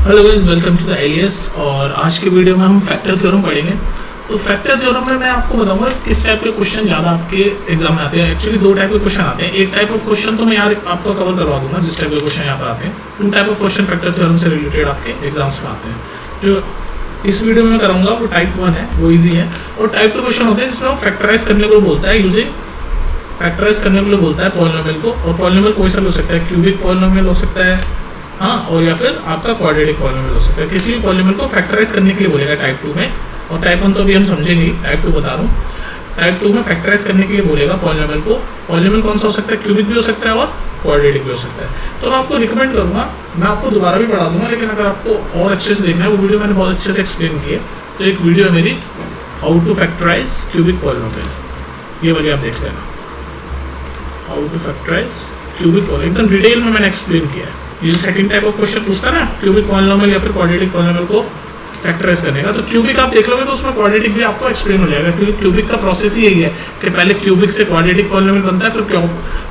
Hello guys, welcome to the Elias. और आज के वीडियो में हम फैक्टर थ्योरम पढ़ेंगे। तो फैक्टर थ्योरम में मैं आपको बताऊंगा किस टाइप के क्वेश्चन ज़्यादा आपके एग्जाम में आते हैं। एक्चुअली दो टाइप के क्वेश्चन आते हैं। एक टाइप ऑफ क्वेश्चन तो मैं यार आपको कवर करवा दूंगा जिस टाइप के क्वेश्चन यहाँ पर आते हैं। Two type of question factor theorem से रिलेटेड आपके एग्जाम्स में आते हैं। जो इस वीडियो में कराऊंगा वो टाइप 1 है, वो ईजी है। और टाइप 2 क्वेश्चन होते हैं जिसमें वो फैक्टराइज करने को बोलता है, यूजिंग फैक्टराइज करने को बोलता है पॉलिनोमियल को। और पॉलिनोमियल कोई सा भी हो सकता है, क्यूबिक पॉलिनोमियल हो सकता है, हाँ, और या फिर आपका क्वाड्रेटिक पॉलिनोमियल हो सकता है। किसी भी पॉलिनोमियल को फैक्टराइज करने के लिए बोलेगा टाइप 2 में। और टाइप 1 तो अभी हम समझेंगे, टाइप 2 बता रहा हूँ। टाइप 2 में फैक्टराइज करने के लिए बोलेगा पॉलिनोमियल को। पॉलिनोमियल कौन सा हो सकता है, क्यूबिक भी हो सकता है और क्वाड्रेटिक भी हो सकता है। तो मैं आपको रिकमेंड करूँगा, मैं आपको दोबारा भी पढ़ा दूंगा, लेकिन अगर आपको और अच्छे से देखना है, वो वीडियो मैंने बहुत अच्छे से एक्सप्लेन की है। तो एक वीडियो है मेरी, how to factorise cubic polynomial, ये वाली आप देख लेना। How to factorise cubic polynomial एकदम डिटेल में मैंने एक्सप्लेन किया है। ये सेकंड टाइप ऑफ क्वेश्चन पूछता है ना, क्यूबिक पॉलिनोमियल या फिर क्वाड्रेटिक पॉलिनोमियल को फैक्टराइज करने का, तो क्यूबिक आप देख लोगे तो उसमें क्वाड्रेटिक भी आपको एक्सप्लेन हो जाएगा। क्योंकि क्यूबिक का प्रोसेस ही यही है कि पहले क्यूबिक से क्वाड्रेटिक पॉलिनोमियल बनता है, फिर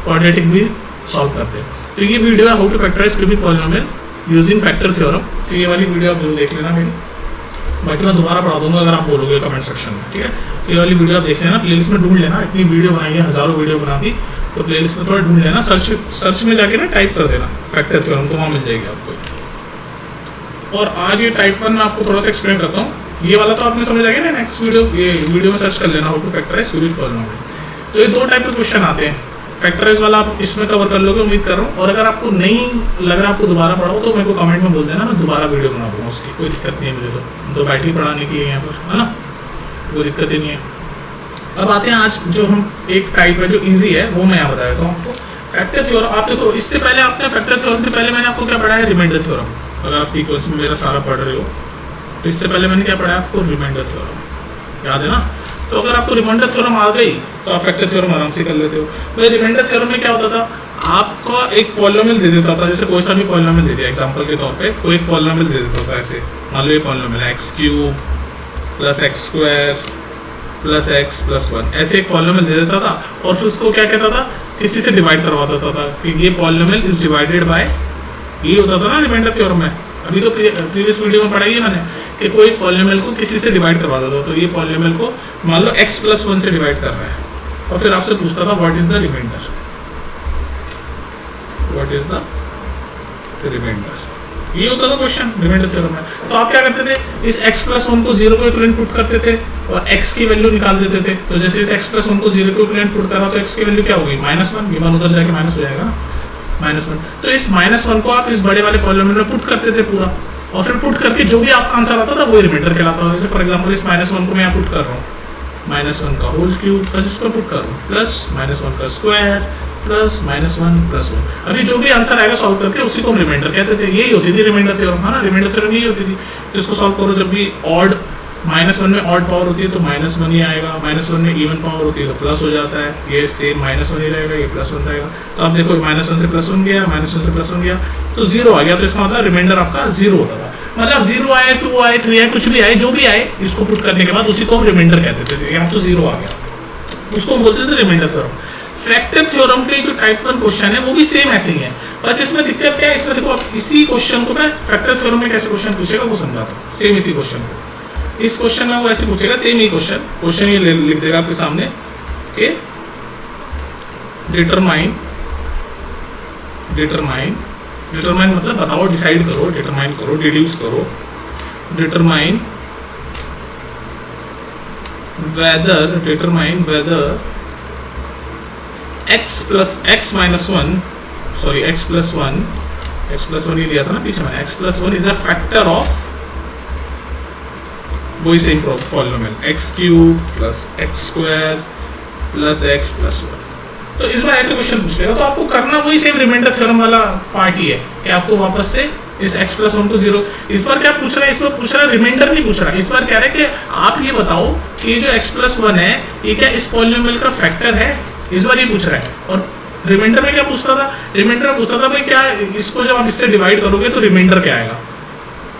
क्वाड्रेटिक भी सॉल्व करते हैं। तो ये वीडियो है how to factorise cubic polynomial using factor theorem. तो ये वाली वीडियो आप जरूर देख लेना मेरी, बाकी मैं दोबारा पढ़ा दूंगा अगर आप बोलोगे कमेंट सेक्शन में, ठीक है। तो ये वाली वीडियो आप देख लेना, प्लेलिस्ट में ढूंढ लेना। इतनी वीडियो बनाई है, हज़ारों वीडियो बना दी, तो प्लेलिस्ट में थोड़ा ढूंढ लेना। सर्च में जाके ना टाइप कर देना फैक्टर थ्योरम, तो वहाँ मिल जाएगी आपको। और आज ये टाइप 1 में आपको थोड़ा सा एक्सप्लेन करता हूँ। ये वाला तो आपने समझ आ गया ना, नेक्स्ट वीडियो ये वीडियो में सर्च कर लेना how to factorise cubic polynomial. तो ये दो टाइप के क्वेश्चन आते हैं। फैक्टराइज वाला आप इसमें कवर कर लोगे उम्मीद कर रहा हूँ। और अगर आपको नहीं लग रहा आपको दोबारा पढ़ाओ तो मेरे को कमेंट में बोल देना, मैं दोबारा वीडियो बना दूँगा, उसकी कोई दिक्कत नहीं है मुझे। तो बैठी पढ़ाने के लिए यहाँ पर, है ना, कोई दिक्कत ही नहीं है। अब आते हैं आज जो हम एक टाइप है जो इजी है, वो मैं यहाँ बता देता हूँ आपको। फैक्टर थ्योरम आप देखो, इससे पहले आपने फैक्टर थ्योरम से पहले मैंने आपको क्या पढ़ाया, रिमाइंडर थ्योरम। अगर आप सीक्वेंस में मेरा सारा पढ़ रहे हो तो इससे पहले मैंने क्या पढ़ाया आपको, रिमाइंडर थ्योरम, याद है ना। तो अगर आपको रिमाइंडर थ्योरम आ गई तो आप फैक्टर थ्योरम आराम से कर लेते हो। भाई रिमाइंडर थ्योरम में क्या होता था, आपका एक पॉलिनोमियल दे देता था, जैसे कोई सा भी पॉलिनोमियल दे दिया, एग्जांपल के तौर पे कोई एक पॉलिनोमियल दे देता था। ऐसे मान लो ये पॉलिनोमियल है x³ + x² + x + 1, ऐसे एक पॉलिनोमियल दे देता था। और फिर उसको क्या कहता था, किसी से डिवाइड करवा देता था कि ये पॉलिनोमियल इज डिवाइडेड बाय, ये होता था ना रिमाइंडर थ्योरम में। अभी तो प्रीवियस वीडियो में पढ़ाई है मैंने कि कोई पॉलिनोमियल को किसी से डिवाइड करवा देता था। तो ये पॉलिनोमियल को मान लो x + 1 से डिवाइड कर रहा है, और फिर आपसे पूछता था what is the remainder, what is the remainder. ये होता था क्वेश्चन रिमाइंडर थ्योरम में। तो आप क्या करते थे, इस x + 1 को 0 को इक्विवेलेंट पुट करते थे और x की वैल्यू निकाल देते थे। तो जैसे इस x + 1 को 0 को इक्विवेलेंट पुट करा तो x की वैल्यू क्या होगी, -1। ये 1 उधर जाके माइनस हो जाएगा, -1। तो इस -1 को आप इस बड़े वाले पॉलिनोमियल में पुट करते थे पूरा, और फिर पुट करके जो भी आपका आंसर आता था वो रिमाइंडर कहलाता था। जैसे फॉर एग्जांपल इस -1 को मैं यहाँ पुट कर रहा हूँ, -1 का होल क्यूब प्लस इसको पुट कर रहा हूँ, प्लस -1 का स्क्वायर प्लस -1 + 1। अभी जो भी आंसर आएगा सॉल्व करके उसी को हम रिमाइंडर कहते थे। यही होती थी रिमाइंडर थ्योरम, है ना। रिमाइंडर थ्योरम यही होती थी। तो इसको सॉल्व करो, जब भी ऑड -1 में ऑड पावर होती है तो -1 ही आएगा, -1 में इवन पावर होती है तो प्लस हो जाता है। ये सेम -1 ही रहेगा, ये +1 रहेगा। तो आप देखो -1 से +1 गया, -1 से +1 गया तो 0 आ गया। तो इसका मतलब रिमाइंडर आपका 0 होता था। मतलब 0 आए, 2 आए, 3 आए, कुछ भी आए, जो भी आए, इसको पुट करने के बाद उसी को हम रिमाइंडर कहते थे। यहाँ तो 0 आ गया, उसको हम बोलते थे रिमाइंडर थ्योरम। फैक्टर थ्योरम के जो टाइप 1 क्वेश्चन है वो भी सेम ऐसे ही है, बस इसमें दिक्कत क्या है, इसमें देखो आप इसी क्वेश्चन को मैं फैक्टर थ्योरम में कैसे क्वेश्चन पूछेगा वो समझाता हूँ। सेम इसी क्वेश्चन को, इस क्वेश्चन में वो ऐसे पूछेगा, सेम ही क्वेश्चन ये लिख देगा आपके सामने कि डिटरमाइन मतलब बताओ, डिसाइड करो, डिटरमाइन करो, डिड्यूस करो, डिटरमाइन whether x + 1 ही लिया था ना पीछे में, x + 1 is a factor of वही same polynomial x³ + x² + x + 1। तो इस बार ऐसे क्वेश्चन पूछ लेगा तो आपको करना वही सेम रिमाइंडर थ्योरम वाला पार्ट ही है कि आपको वापस से इस x + 1 को 0, इस बार क्या पूछ रहा है, इसमें पूछ रहा है रिमाइंडर नहीं पूछ रहा है। इस बार कह रहा है कि आप ये बताओ कि जो x + 1 है ये क्या इस पॉलिनोमियल का फैक्टर है, इस बार ये पूछ रहा है। और रिमाइंडर में क्या पूछता था, रिमाइंडर में पूछता था भाई क्या इसको जब आप इससे डिवाइड करोगे तो रिमाइंडर क्या आएगा।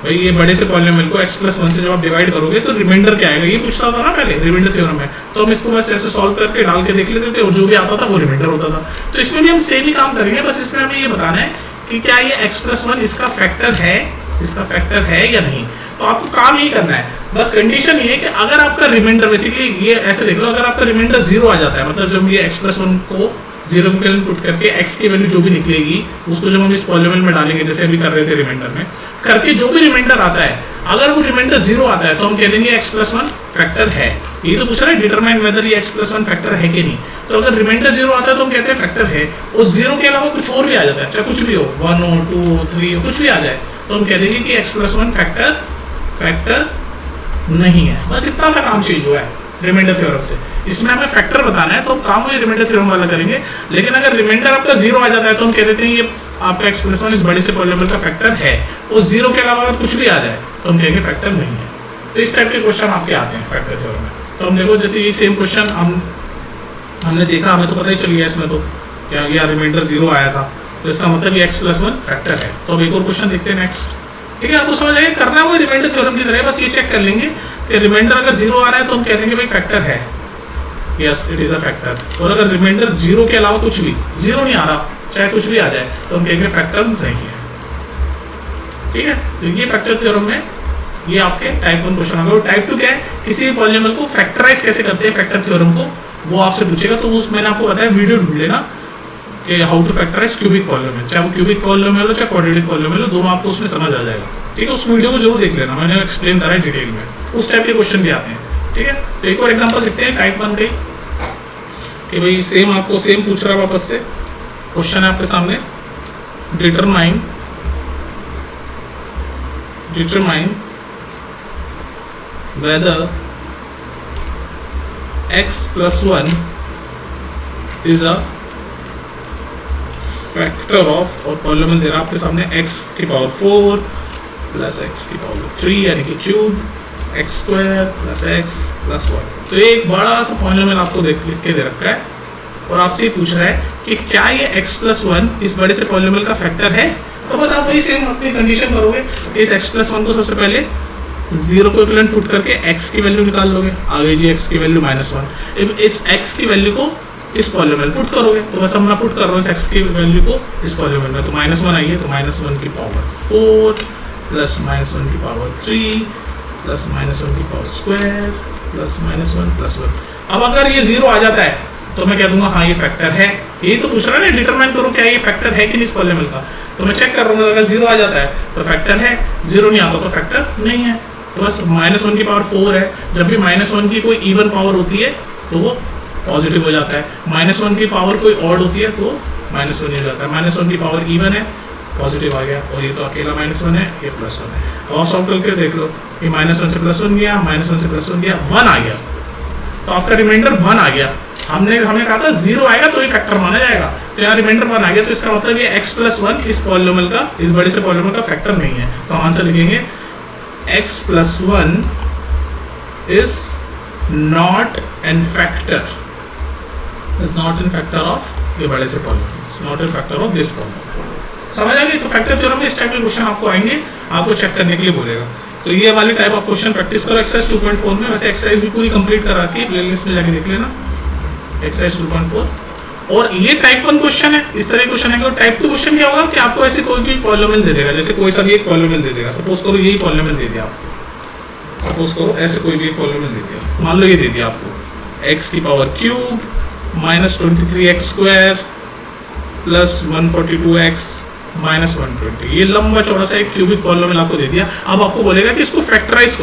भाई ये बड़े से पॉलिनोमियल को x + 1 से जब आप डिवाइड करोगे तो रिमाइंडर क्या आएगा, ये पूछता था ना पहले रिमाइंडर थ्योरम में। तो हम इसको बस ऐसे सॉल्व करके डाल के देख लेते थे और जो भी आता था वो रिमाइंडर होता था। तो इसमें भी हम सेम ही काम करेंगे, बस इसमें हमें ये बताना है कि क्या ये x + 1 इसका फैक्टर है इसका फैक्टर है या नहीं। तो आपको काम यही करना है, बस कंडीशन ये है कि अगर आपका रिमाइंडर, बेसिकली ये ऐसे देख लो, अगर आपका रिमाइंडर 0 आ जाता है, मतलब जब ये x+1 को 0 के पुट करके x की वैल्यू जो भी निकलेगी उसको जब हम इस पॉलिनोमियल में डालेंगे, जैसे अभी कर रहे थे रिमाइंडर में करके, जो भी रिमाइंडर आता है अगर वो रिमाइंडर 0 आता है तो हम कह देंगे x+1 फैक्टर है। ये तो पूछ रहा है डिटरमाइन वेदर ये x+1 फैक्टर है कि नहीं। तो अगर रिमाइंडर 0 आता है तो हम कहते हैं फैक्टर है, और 0 के अलावा कुछ और भी आ जाता है, चाहे कुछ भी हो, 1 हो, 2 हो, 3 हो, कुछ भी आ जाए, तो हम कह देंगे कि x+1 फैक्टर नहीं है। बस इतना सा काम चेंज हुआ है रिमाइंडर थ्योरम से। इसमें हमें फैक्टर बताना है तो हम काम वही रिमाइंडर थ्योरम वाला करेंगे, लेकिन अगर रिमाइंडर आपका 0 आ जाता है तो हम कह देते हैं ये आपका x+1 इस बड़े से पॉलिनोमियल का फैक्टर है, और 0 के अलावा अगर कुछ भी आ जाए तो हम कहेंगे फैक्टर नहीं है। तो इस टाइप के क्वेश्चन आपके आते हैं फैक्टर थ्योरम में। तो हम देखो जैसे ये सेम क्वेश्चन हमने देखा, हमें तो पता ही चल गया इसमें तो क्या रिमाइंडर 0 आया था, तो इसका मतलब ये x+1 फैक्टर है। तो अब एक और क्वेश्चन देखते हैं नेक्स्ट। ठीक है, आपको समझ आएगा, करना वो रिमाइंडर थ्योरम की तरह, बस ये चेक कर लेंगे कि रिमाइंडर अगर 0 आ रहा है तो हम कह देंगे भाई फैक्टर है, yes it is a factor. और अगर रिमाइंडर 0 के अलावा कुछ भी 0 नहीं आ रहा, चाहे कुछ भी आ जाए, तो हम कहेंगे फैक्टर नहीं है। ठीक है, तो ये फैक्टर थ्योरम में ये आपके टाइप 1 क्वेश्चन आ गए। टाइप 2 क्या है, किसी भी पॉलिनोमियल को फैक्टराइज कैसे करते हैं फैक्टर थ्योरम को, वो आपसे पूछेगा। तो उस मैंने आपको बताया, वीडियो ढूंढ लेना कि how to factorise cubic polynomial, चाहे वो क्यूबिक पॉलिनोमियल हो चाहे क्वाड्रेटिक पॉलिनोमियल हो, दोनों आपको उसमें समझ आ जाएगा। ठीक है, उस वीडियो को जरूर देख लेना, मैंने एक्सप्लेन करा है डिटेल में। उस टाइप के क्वेश्चन भी आते हैं। ठीक है, तो एक और एग्जांपल देखते हैं टाइप 1 के, कि भाई सेम आपको सेम पूछ रहा है वापस से। क्वेश्चन है आपके सामने, determine whether x+1 is a factor of, और पॉलिनोमियल दे रहा है आपके सामने x की पावर 4 प्लस x की पावर 3 यानी कि क्यूब x² प्लस x+1। तो एक बड़ा सा पॉलिनोमियल आपको लिख के दे रखा है, और आपसे ये पूछ रहा है कि क्या ये x+1 इस बड़े से पॉलिनोमियल का फैक्टर है। तो बस आप वही सेम अपनी कंडीशन करोगे कि इस x+1 को सबसे पहले 0 को इक्विवेलेंट पुट करके x की वैल्यू निकाल लोगे, आ गई जी x की वैल्यू -1। इस x की वैल्यू को इस पॉलिनोमियल पुट करोगे, तो बस हम ना पुट कर रहे हैं x की वैल्यू को इस पॉलिनोमियल में, तो -1 आई है, तो -1 की पावर 4 प्लस -1 की पावर 3 प्लस -1 की पावर स्क्वायर प्लस -1 प्लस 1। अब अगर ये 0 आ जाता है तो मैं कह दूंगा हाँ ये फैक्टर है। यही तो पूछ रहा है ना, डिटरमाइन करो क्या ये फैक्टर है कि नहीं इस पॉलिनोमियल का। तो मैं चेक कर रहा हूँ, अगर 0 आ जाता है तो फैक्टर है, 0 नहीं आता तो फैक्टर नहीं है। तो बस -1 की पावर 4 है, जब भी -1 की कोई इवन पावर होती है तो वो पॉजिटिव हो जाता है, -1 की पावर कोई ऑड होती है तो -1 हो जाता है। -1 की पावर इवन है, पॉजिटिव आ गया, और ये तो अकेला -1 है, ये +1 है। अब सॉल्व करके देख लो, ये -1 से +1 गया, -1 से +1 गया, 1 आ गया, तो आपका रिमाइंडर 1 आ गया। हमने कहा था 0 आएगा तो ही फैक्टर माना जाएगा, तो यहाँ रिमाइंडर 1 आ गया, तो इसका मतलब ये x+1 इस पॉलिनोमियल का, इस बड़े से पॉलिनोमियल का फैक्टर नहीं है। तो आंसर लिखेंगे x+1 is not in factor of ये बड़े से polynomial, is not in factor of this polynomial। समझ आ गई। तो फैक्टर थ्योरम में इस टाइप के क्वेश्चन आपको आएंगे, आपको चेक करने के लिए बोलेगा। तो ये वाली टाइप ऑफ क्वेश्चन प्रैक्टिस करो एक्सरसाइज 2.4 में। वैसे एक्सरसाइज भी पूरी कंप्लीट करा के प्लेलिस्ट में जाके देख लेना, एक्सरसाइज 2.4। और ये टाइप 1 क्वेश्चन है, इस तरह क्वेश्चन है। टाइप 2 क्वेश्चन क्या होगा कि आपको ऐसे कोई भी पॉलिनोमियल दे देगा, जैसे कोई सा भी एक पॉलिनोमियल दे देगा, सपोज करो यही पॉलिनोमियल दे दिया आपको, सपोज करो ऐसे कोई भी एक पॉलिनोमियल दे दिया, मान लो ये दे दिया आपको x की power cube -23x² plus 142x -120। ये लंबा चौड़ा सा एक क्यूबिक पॉलिनोमियल आपको दे दिया। अब आपको बोलेगा कि इसको फैक्टराइज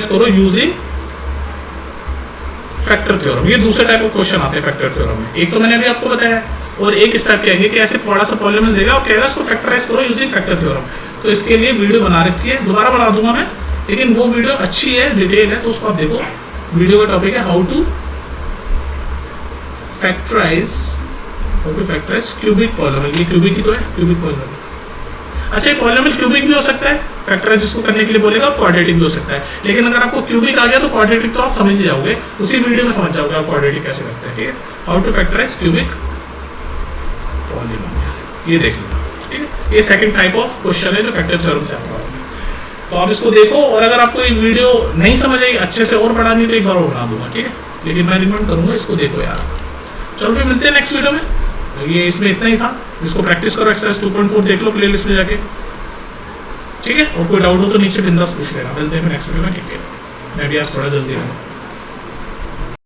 करो यूजिंग फैक्टर थ्योरम। ये दूसरे टाइप ऑफ क्वेश्चन आते हैं फैक्टर थ्योरम में। एक तो मैंने अभी आपको बताया, और एक इस टाइप के आएंगे कि ऐसे बड़ा सा पॉलिनोमियल देगा और कहेगा इसको फैक्टराइज करो यूजिंग फैक्टर थ्योरम। तो इसके लिए वीडियो बना रखी है, दोबारा बना दूंगा मैं, लेकिन वो वीडियो अच्छी है, डिटेल है, तो उसको आप देखो। वीडियो का टॉपिक है how to factorise cubic polynomial. ये क्यूबिक ही तो है, क्यूबिक पॉलिनोमियल। अच्छा, पॉलिनोमियल क्यूबिक भी हो सकता है, फैक्टराइज जिसको करने के लिए बोलेगा, और क्वाड्रेटिक भी हो सकता है। लेकिन अगर आपको क्यूबिक आ गया तो क्वाड्रेटिक तो आप समझ ही जाओगे, उसी वीडियो में समझ जाओगे आप क्वाड्रेटिक कैसे करते हैं। ठीक है, how to factorise cubic polynomial, ये देख लेना। ठीक है, ये सेकंड टाइप ऑफ क्वेश्चन है जो फैक्टर थ्योरम से आपका होगा। तो आप इसको देखो, और अगर आपको ये वीडियो नहीं समझ आई, अच्छे से और पढ़ानी, तो एक बार और बना दूंगा। ठीक है, लेकिन मैं रिकमेंड करूंगा इसको देखो यार। चलो फिर मिलते हैं नेक्स्ट वीडियो में। तो ये इसमें इतना ही था, इसको प्रैक्टिस करो, एक्सरसाइज 2.4 देख लो प्लेलिस्ट में जाके। ठीक है, और कोई डाउट हो तो नीचे बिंदास पूछ लेना। मिलते हैं फिर नेक्स्ट वीडियो में, ठीक है। मैं भी आज थोड़ा जल्दी रहूँ।